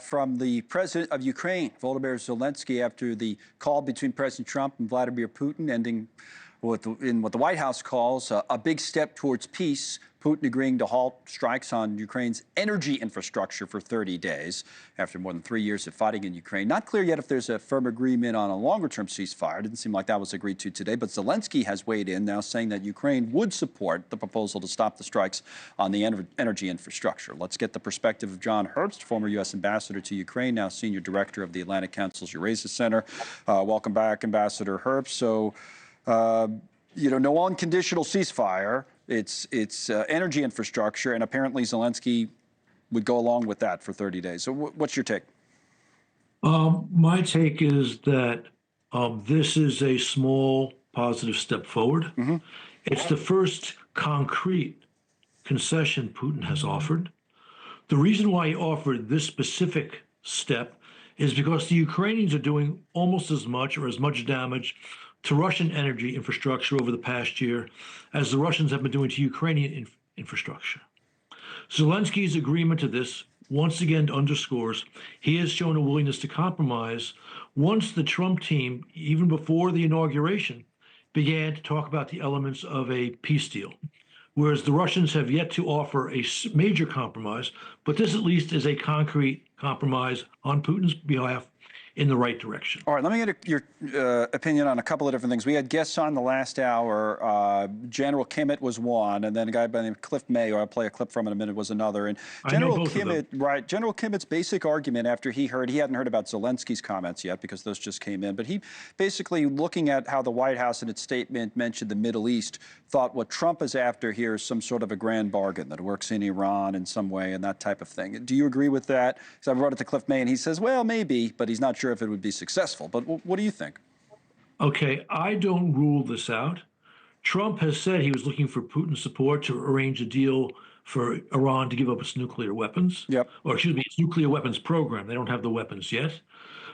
from the president of Ukraine, Volodymyr Zelenskyy, after the call between President Trump and Vladimir Putin, ending in what the White House calls a big step towards peace. Putin agreeing to halt strikes on Ukraine's energy infrastructure for 30 days after more than 3 years of fighting in Ukraine. Not clear yet if there's a firm agreement on a longer-term ceasefire. It didn't seem like that was agreed to today, but Zelenskyy has weighed in now, saying that Ukraine would support the proposal to stop the strikes on the energy infrastructure. Let's get the perspective of John Herbst, former U.S. ambassador to Ukraine, now senior director of the Atlantic Council's Eurasia Center. Welcome back, Ambassador Herbst. So, no unconditional ceasefire. It's energy infrastructure, and apparently Zelenskyy would go along with that for 30 days. So what's your take? My take is that this is a small positive step forward. Mm-hmm. It's the first concrete concession Putin has offered. The reason why he offered this specific step is because the Ukrainians are doing almost as much or as much damage to Russian energy infrastructure over the past year as the Russians have been doing to Ukrainian infrastructure. Zelensky's agreement to this once again underscores he has shown a willingness to compromise once the Trump team, even before the inauguration, began to talk about the elements of a peace deal, whereas the Russians have yet to offer a major compromise, but this at least is a concrete compromise on Putin's behalf in the right direction. All right, let me get your opinion on a couple of different things. We had guests on the last hour. General Kimmett was one, and then a guy by the name of Cliff May, who I'll play a clip from in a minute, was another. And General Kimmett's basic argument after he hadn't heard about Zelensky's comments yet because those just came in, but he basically, looking at how the White House in its statement mentioned the Middle East, thought what Trump is after here is some sort of a grand bargain that works in Iran in some way and that type of thing. Do you agree with that? Because I brought it to Cliff May, and he says, well, maybe, but he's not sure if it would be successful. But what do you think? Okay, I don't rule this out. Trump has said he was looking for Putin's support to arrange a deal for Iran to give up its nuclear weapons. Yep. Or excuse me, its nuclear weapons program. They don't have the weapons yet.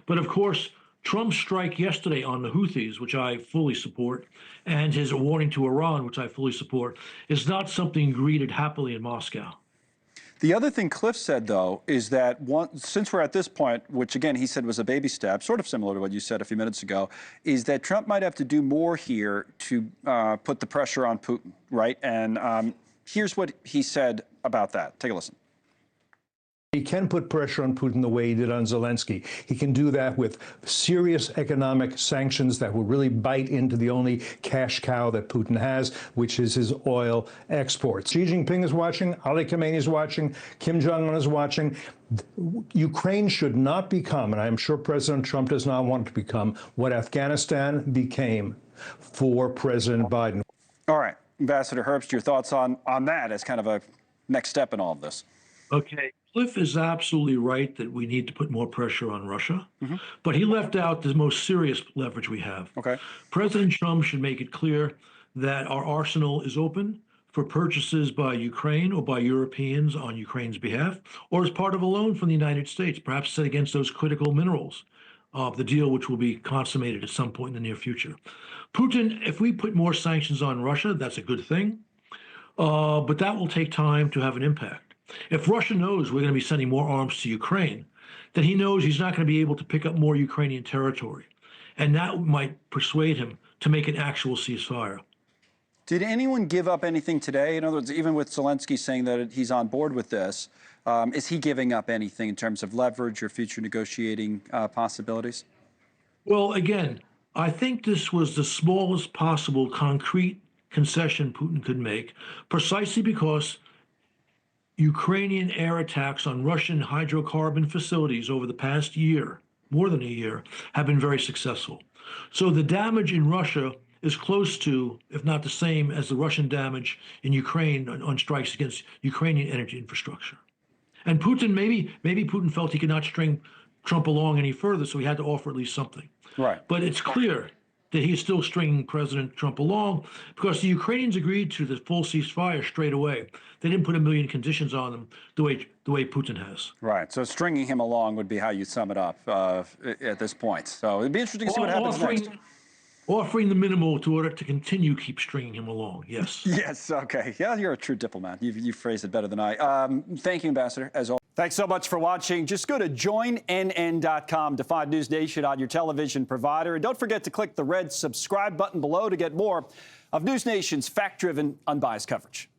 But of course, Trump's strike yesterday on the Houthis, which I fully support, and his warning to Iran, which I fully support, is not something greeted happily in Moscow. The other thing Cliff said, though, is that since we're at this point, which, again, he said was a baby step, sort of similar to what you said a few minutes ago, is that Trump might have to do more here to put the pressure on Putin, right? And here's what he said about that. Take a listen. He can put pressure on Putin the way he did on Zelenskyy. He can do that with serious economic sanctions that will really bite into the only cash cow that Putin has, which is his oil exports. Xi Jinping is watching, Ali Khamenei is watching, Kim Jong-un is watching. Ukraine should not become, and I'm sure President Trump does not want it to become, what Afghanistan became for President Biden. All right, Ambassador Herbst, your thoughts on that as kind of a next step in all of this? Okay. Cliff is absolutely right that we need to put more pressure on Russia, but he left out the most serious leverage we have. Okay. President Trump should make it clear that our arsenal is open for purchases by Ukraine or by Europeans on Ukraine's behalf, or as part of a loan from the United States, perhaps set against those critical minerals, the deal which will be consummated at some point in the near future. Putin, if we put more sanctions on Russia, that's a good thing, but that will take time to have an impact. If Russia knows we're going to be sending more arms to Ukraine, then he knows he's not going to be able to pick up more Ukrainian territory. And that might persuade him to make an actual ceasefire. Did anyone give up anything today? In other words, even with Zelenskyy saying that he's on board with this, is he giving up anything in terms of leverage or future negotiating possibilities? Well, again, I think this was the smallest possible concrete concession Putin could make, precisely because Ukrainian air attacks on Russian hydrocarbon facilities over the past year, more than a year, have been very successful. So the damage in Russia is close to, if not the same, as the Russian damage in Ukraine on strikes against Ukrainian energy infrastructure. And Putin, maybe Putin felt he could not string Trump along any further, so he had to offer at least something. Right. But it's clear that he is still stringing President Trump along because the Ukrainians agreed to the full ceasefire straight away. They didn't put a million conditions on them the way Putin has. Right. So stringing him along would be how you sum it up at this point. So it'd be interesting to see what happens next. Offering the minimal to order to continue keep stringing him along. Yes. Yes. Okay. Yeah, you're a true diplomat. You phrased it better than I. Thank you, Ambassador, as always. Thanks so much for watching. Just go to joinnn.com to find News Nation on your television provider. And don't forget to click the red subscribe button below to get more of News Nation's fact-driven, unbiased coverage.